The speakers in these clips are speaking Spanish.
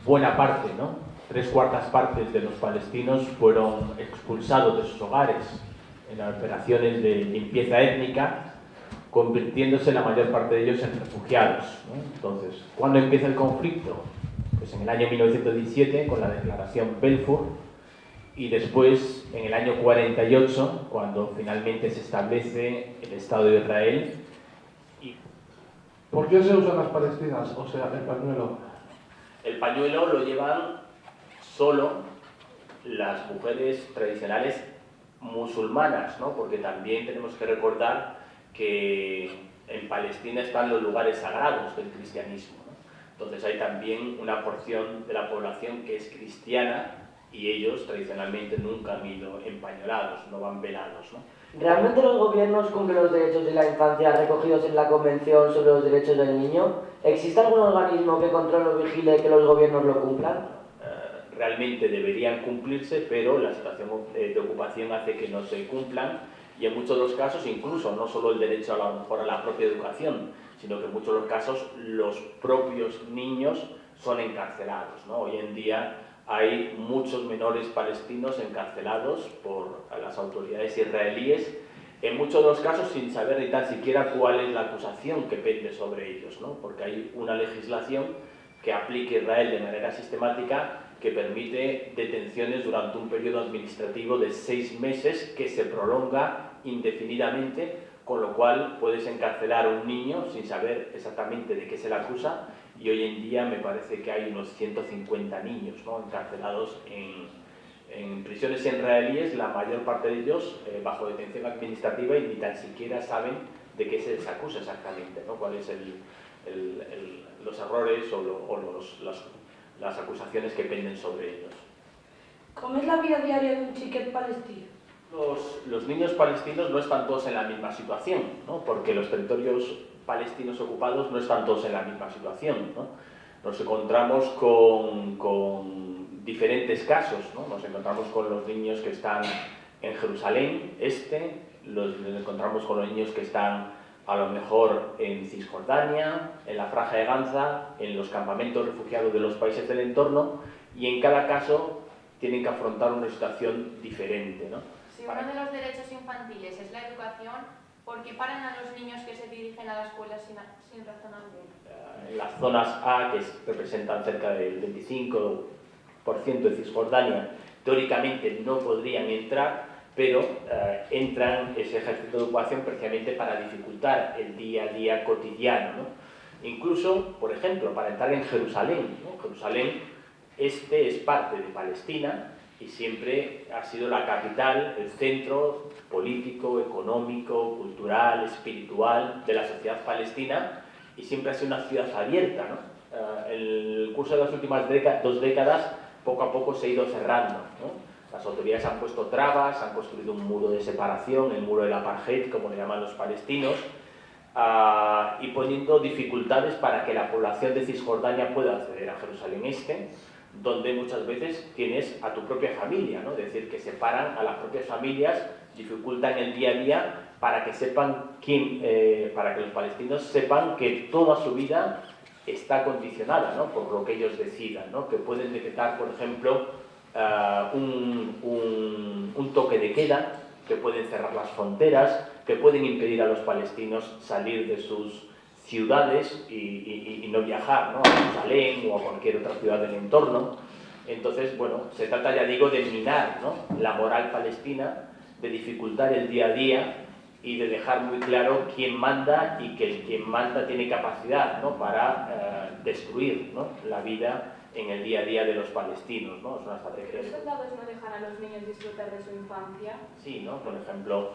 buena parte, ¿no? 3/4 partes de los palestinos fueron expulsados de sus hogares en las operaciones de limpieza étnica, convirtiéndose la mayor parte de ellos en refugiados, ¿no? Entonces, ¿cuándo empieza el conflicto? Pues en el año 1917, con la declaración Balfour, y después, en el año 48, cuando finalmente se establece el Estado de Israel. ¿Por qué se usan las palestinas? O sea, el pañuelo. El pañuelo lo llevan solo las mujeres tradicionales musulmanas, ¿no? Porque también tenemos que recordar que en Palestina están los lugares sagrados del cristianismo, ¿no? Entonces hay también una porción de la población que es cristiana y ellos tradicionalmente nunca han ido empañolados, no van velados, ¿no? ¿Realmente los gobiernos cumplen los derechos de la infancia recogidos en la Convención sobre los Derechos del Niño? ¿Existe algún organismo que controle o vigile que los gobiernos lo cumplan? Realmente deberían cumplirse, pero la situación de ocupación hace que no se cumplan, y en muchos de los casos, incluso no solo el derecho a lo mejor a la propia educación, sino que en muchos de los casos los propios niños son encarcelados, ¿no? Hoy en día hay muchos menores palestinos encarcelados por las autoridades israelíes, en muchos de los casos sin saber ni tan siquiera cuál es la acusación que pende sobre ellos, ¿no? Porque hay una legislación que aplica Israel de manera sistemática que permite detenciones durante un periodo administrativo de 6 meses que se prolonga indefinidamente, con lo cual puedes encarcelar a un niño sin saber exactamente de qué se le acusa, y hoy en día me parece que hay unos 150 niños, ¿no?, encarcelados en prisiones israelíes, la mayor parte de ellos bajo detención administrativa, y ni tan siquiera saben de qué se les acusa exactamente, ¿no?, cuáles son los errores o las acusaciones que penden sobre ellos. ¿Cómo es la vida diaria de un xiquet palestí? Los niños palestinos no están todos en la misma situación, ¿no?, porque los territorios palestinos ocupados no están todos en la misma situación, ¿no? Nos encontramos con diferentes casos, ¿no? Nos encontramos con los niños que están en Jerusalén Este, nos encontramos con los niños que están a lo mejor en Cisjordania, en la Franja de Gaza, en los campamentos refugiados de los países del entorno, y en cada caso tienen que afrontar una situación diferente, ¿no? Si uno de los derechos infantiles es la educación, ¿por qué paran a los niños que se dirigen a la escuela sin razón alguna? En las zonas A, que representan cerca del 25% de Cisjordania, teóricamente no podrían entrar, pero entran ese ejército de ocupación precisamente para dificultar el día a día cotidiano, ¿no? Incluso, por ejemplo, para entrar en Jerusalén, ¿no? Jerusalén Este es parte de Palestina y siempre ha sido la capital, el centro político, económico, cultural, espiritual de la sociedad palestina, y siempre ha sido una ciudad abierta, ¿no? En el curso de las últimas 2 décadas, poco a poco se ha ido cerrando, ¿no? Las autoridades han puesto trabas, han construido un muro de separación, el muro del apartheid, como le llaman los palestinos, y poniendo dificultades para que la población de Cisjordania pueda acceder a Jerusalén Este, donde muchas veces tienes a tu propia familia, ¿no? Es decir, que separan a las propias familias, dificultan el día a día para que sepan para que los palestinos sepan que toda su vida está condicionada, ¿no?, por lo que ellos decidan, ¿no? Que pueden decretar, por ejemplo, un toque de queda, que pueden cerrar las fronteras, que pueden impedir a los palestinos salir de sus ciudades y no viajar, ¿no?, a Jerusalén o a cualquier otra ciudad del entorno. Entonces, bueno, se trata, ya digo, de minar, ¿no?, la moral palestina, de dificultar el día a día y de dejar muy claro quién manda, y que quien manda tiene capacidad, ¿no?, para destruir, ¿no?, la vida en el día a día de los palestinos, ¿no? Es una estrategia. ¿Los soldados no dejan a los niños disfrutar de su infancia? Sí, ¿no? Por ejemplo,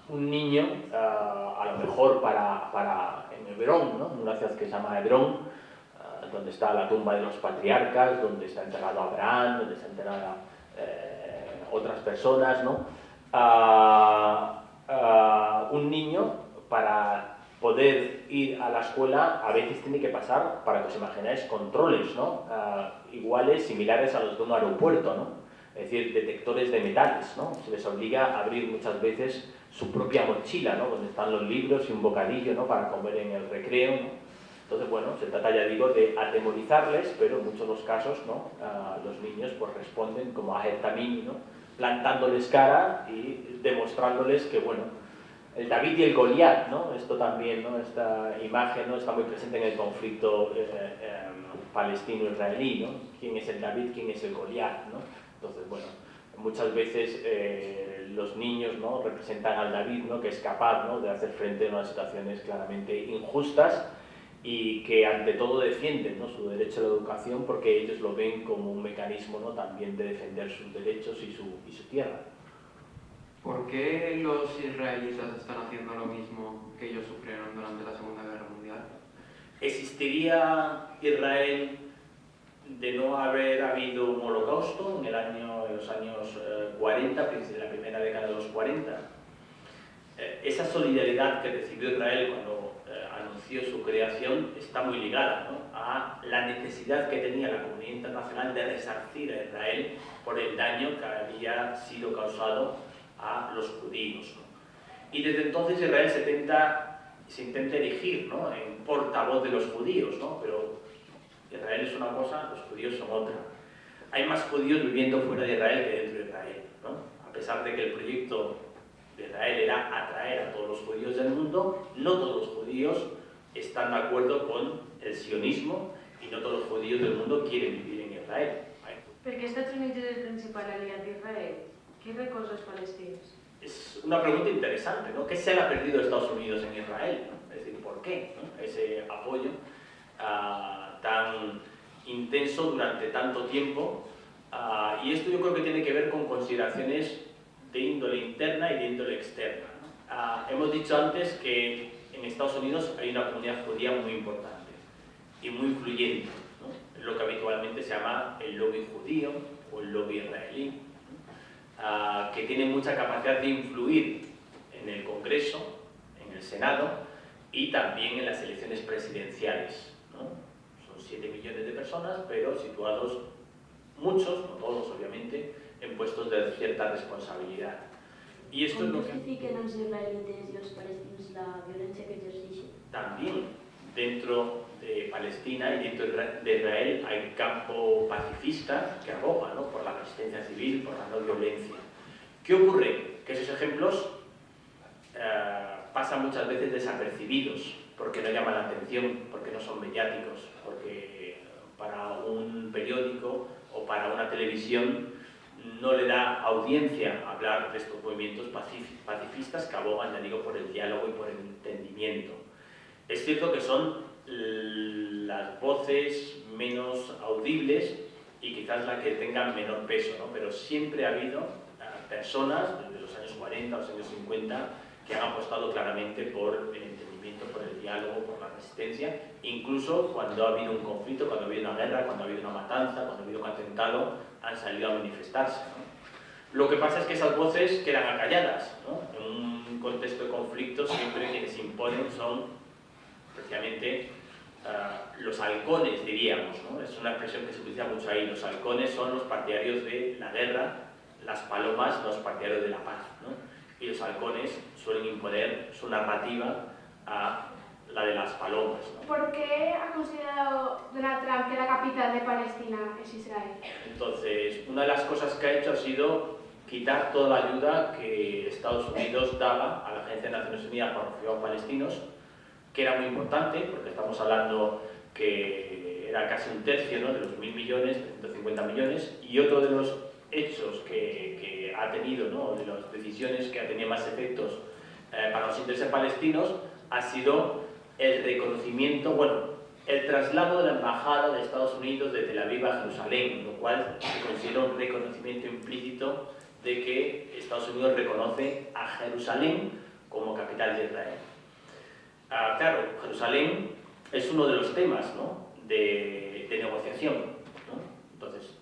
un niño, a lo mejor en Hebrón, ¿no?, una ciudad que se llama Hebrón, donde está la tumba de los patriarcas, donde está enterrado Abraham, donde está enterrada otras personas, ¿no? Un niño, para poder ir a la escuela, a veces tiene que pasar, para que os imagináis, controles, ¿no?, iguales, similares a los de un aeropuerto, ¿no? Es decir, detectores de metales, ¿no? Se les obliga a abrir muchas veces su propia mochila, ¿no?, donde están los libros y un bocadillo, ¿no?, para comer en el recreo, ¿no? Entonces, bueno, se trata, ya digo, de atemorizarles, pero en muchos de los casos, ¿no?, los niños pues responden como a tamim, ¿no?, plantándoles cara y demostrándoles que, bueno, el David y el Goliat, ¿no?, esto también, ¿no?, esta imagen, ¿no?, está muy presente en el conflicto palestino-israelí, ¿no?, quién es el David, quién es el Goliat, ¿no? Entonces, bueno, muchas veces los niños, ¿no?, representan al David, ¿no?, que es capaz, ¿no?, de hacer frente a unas situaciones claramente injustas y que ante todo defienden, ¿no?, su derecho a la educación, porque ellos lo ven como un mecanismo, ¿no?, también de defender sus derechos y su tierra. ¿Por qué los israelitas están haciendo lo mismo que ellos sufrieron durante la Segunda Guerra Mundial? ¿Existiría Israel de no haber habido un holocausto en los años 40, en la primera década de los 40? Esa solidaridad que recibió Israel cuando anunció su creación está muy ligada, ¿no?, a la necesidad que tenía la comunidad internacional de resarcir a Israel por el daño que había sido causado a los judíos, ¿no? Y desde entonces Israel se intenta erigir, ¿no?, en portavoz de los judíos, ¿no?, pero Israel es una cosa, los judíos son otra. Hay más judíos viviendo fuera de Israel que dentro de Israel, ¿no? A pesar de que el proyecto de Israel era atraer a todos los judíos del mundo, no todos los judíos están de acuerdo con el sionismo y no todos los judíos del mundo quieren vivir en Israel. Per què Estats Units és el principal aliat d'Israel? Què recolza els palestins? Es una pregunta interesante, ¿no? ¿Qué se ha perdido Estados Unidos en Israel, ¿no? Es decir, ¿por qué, ¿no?, ese apoyo tan intenso durante tanto tiempo? Y esto yo creo que tiene que ver con consideraciones de índole interna y de índole externa, ¿no? Hemos dicho antes que en Estados Unidos hay una comunidad judía muy importante y muy influyente, ¿no? Es lo que habitualmente se llama el lobby judío o el lobby israelí, ¿no?, que tiene mucha capacidad de influir en el Congreso, en el Senado y también en las elecciones presidenciales, ¿no? Son 7 millones de personas, pero situados muchos, no todos obviamente, en puestos de cierta responsabilidad. I esto es lo que... justifiquen els israelites i els palestins la violència que exerceixen? También dentro de Palestina y dentro de Israel hay campo pacifista que aboga, ¿no?, por la resistencia civil, por la no violencia. ¿Qué ocurre? Que esos ejemplos pasan muchas veces desapercibidos porque no llaman la atención, porque no son mediáticos, porque para un periódico o para una televisión no le da audiencia hablar de estos movimientos pacifistas que abogan, ya digo, por el diálogo y por el entendimiento. Es cierto que son las voces menos audibles y quizás las que tengan menor peso, ¿no?, pero siempre ha habido personas, desde los años 40 o los años 50, que han apostado claramente por el entendimiento, por el diálogo, por la resistencia, incluso cuando ha habido un conflicto, cuando ha habido una guerra, cuando ha habido una matanza, cuando ha habido un atentado, han salido a manifestarse, ¿no? Lo que pasa es que esas voces quedan acalladas, ¿no? En un contexto de conflicto siempre quienes imponen son precisamente los halcones, diríamos, ¿no? Es una expresión que se utiliza mucho ahí. Los halcones son los partidarios de la guerra, las palomas los partidarios de la paz, ¿no? Y los halcones suelen imponer su narrativa a la de las palomas, ¿no? ¿Por qué ha considerado Donald Trump que la capital de Palestina es Israel? Entonces, una de las cosas que ha hecho ha sido quitar toda la ayuda que Estados Unidos daba a la Agencia de Naciones Unidas para los Refugiados Palestinos, que era muy importante, porque estamos hablando que era casi un tercio, ¿no?, de los 1.000 millones, 350 millones, y otro de los hechos que ha tenido, ¿no?, de las decisiones que ha tenido más efectos para los intereses palestinos, ha sido el reconocimiento, bueno, el traslado de la embajada de Estados Unidos de Tel Aviv a Jerusalén, lo cual se considera un reconocimiento implícito de que Estados Unidos reconoce a Jerusalén como capital de Israel. Claro, Jerusalén es uno de los temas, ¿no?, de negociación, ¿no? Entonces,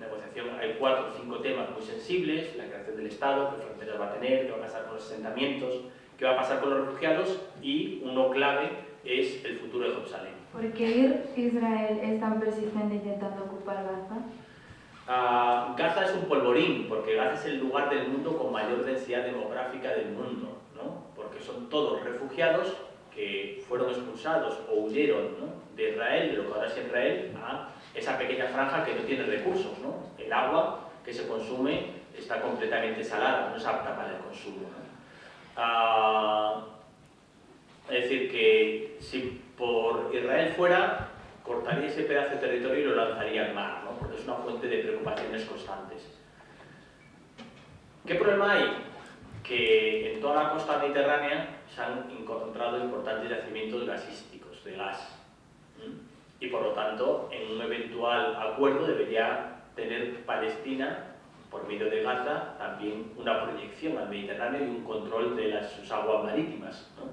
negociación, hay 4 o 5 temas muy sensibles: la creación del Estado, qué fronteras va a tener, qué va a pasar con los asentamientos, qué va a pasar con los refugiados, y uno clave es el futuro de Jerusalén. ¿Por qué Israel es tan persistente intentando ocupar Gaza? Gaza es un polvorín, porque Gaza es el lugar del mundo con mayor densidad demográfica del mundo, ¿no? Porque son todos refugiados que fueron expulsados o huyeron, ¿no?, de Israel, de lo que ahora es Israel, a esa pequeña franja que no tiene recursos, ¿no? El agua que se consume está completamente salada, no es apta para el consumo, ¿no? Es decir, que si por Israel fuera, cortaría ese pedazo de territorio y lo lanzaría al mar, ¿no?, porque es una fuente de preocupaciones constantes. ¿Qué problema hay? Que en toda la costa mediterránea se han encontrado importantes yacimientos gasísticos de gas. Y por lo tanto, en un eventual acuerdo debería tener Palestina, por medio de Gaza, también una proyección al Mediterráneo y un control de sus aguas marítimas, ¿no?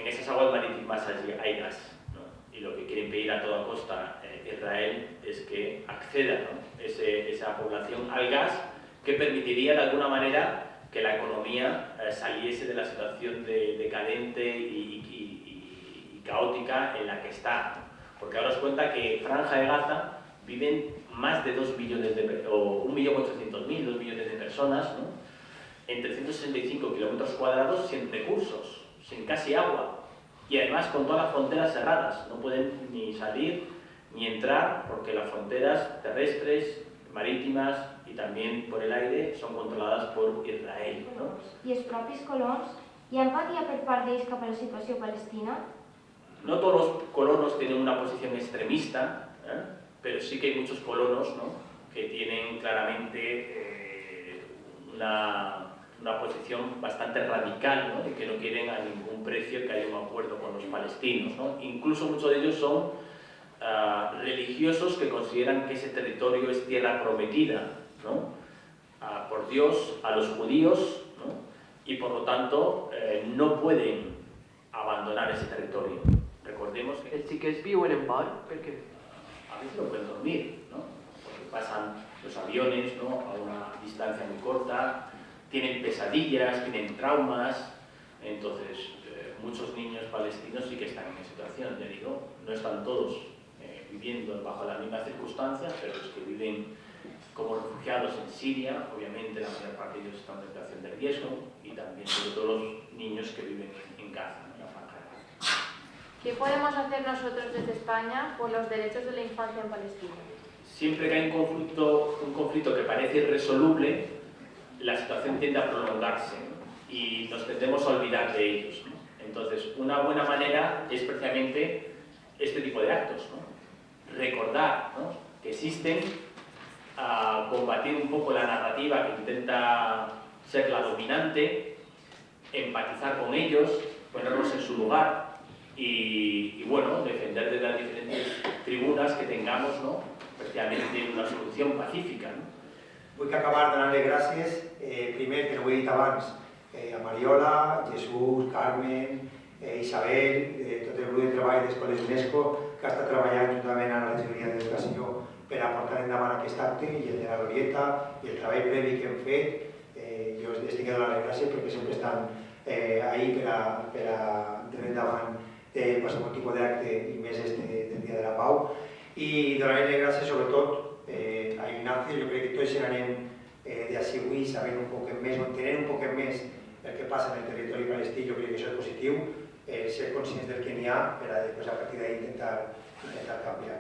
En esas aguas marítimas allí hay gas, ¿no? Y lo que quiere impedir a toda costa Israel es que acceda, ¿no?, esa población al gas, que permitiría de alguna manera que la economía saliese de la situación decadente y caótica en la que está, ¿no? Porque ahora os cuenta que Franja de Gaza viven más de 2 millones o 1.800.000, 2 millones de personas, ¿no?, en 365 kilómetros cuadrados sin recursos, sin casi agua, y además con todas las fronteras cerradas. No pueden ni salir ni entrar porque las fronteras terrestres, marítimas y también por el aire son controladas por Israel, ¿no? I els propis colons, hi ha empatia per part d'ells cap a la situació palestina? No todos los colonos tienen una posición extremista, pero sí que hay muchos colonos, ¿no?, que tienen claramente una posición bastante radical, ¿no?, de que no quieren a ningún precio que haya un acuerdo con los palestinos, ¿no? Incluso muchos de ellos son religiosos que consideran que ese territorio es tierra prometida, ¿no?, por Dios a los judíos, ¿no?, y por lo tanto no pueden abandonar ese territorio. Recordemos que Els xiquets viuen en par, per què? a veces no pueden dormir, ¿no?, porque pasan los aviones, ¿no?, a una distancia muy corta, tienen pesadillas, tienen traumas. Entonces muchos niños palestinos sí que están en esa situación, ya digo, no están todos viviendo bajo las mismas circunstancias, pero los que viven como refugiados en Siria, obviamente la mayor parte de ellos están en situación de riesgo, y también sobre todo los niños que viven en Gaza, en la franja de Gaza. ¿Qué podemos hacer nosotros desde España por los derechos de la infancia en Palestina? Siempre que hay un conflicto que parece irresoluble, la situación tiende a prolongarse, ¿no?, y nos tendemos a olvidar de ellos, ¿no? Entonces, una buena manera es precisamente este tipo de actos, ¿no?, recordar, ¿no?, que existen, a combatir un poco la narrativa que intenta ser la dominante, empatizar con ellos, ponerlos en su lugar y bueno, defender de las diferentes tribunas que tengamos, ¿no?, precisamente una solución pacífica, ¿no? Vull acabar donant-li gràcies, primer, que no ho he dit abans, a Mariola, Jesús, Carmen, Isabel, tot el grup de treball d'Escoles UNESCO, que ha estat treballant juntament amb la Regidoria d'Educació per a portar endavant aquest acte, i el de la Glorieta, i el treball previ que hem fet. Jo els estic donant les gràcies perquè sempre estan ahí per a tenir endavant qualsevol tipus d'acte, i més del Dia de la Pau. I donar-li gràcies sobretot a Ignacio. Jo crec que tots anem d'ací avui sabent un poc més, o entenent un poc més el que passa en el territori palestí. Jo crec que això és positiu, ser conscients del que n'hi ha per a després a partir d'ahí intentar canviar.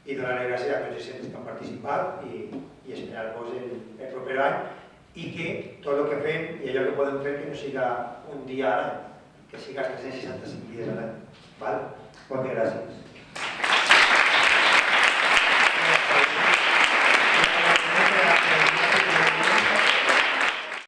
I donar-li gràcies a tots els centres que han participat i esperar-vos el proper any, i que tot el que fem i allò que podem fer que no siga un dia a l'any, que siga els 365 dies a l'any. Moltes gràcies.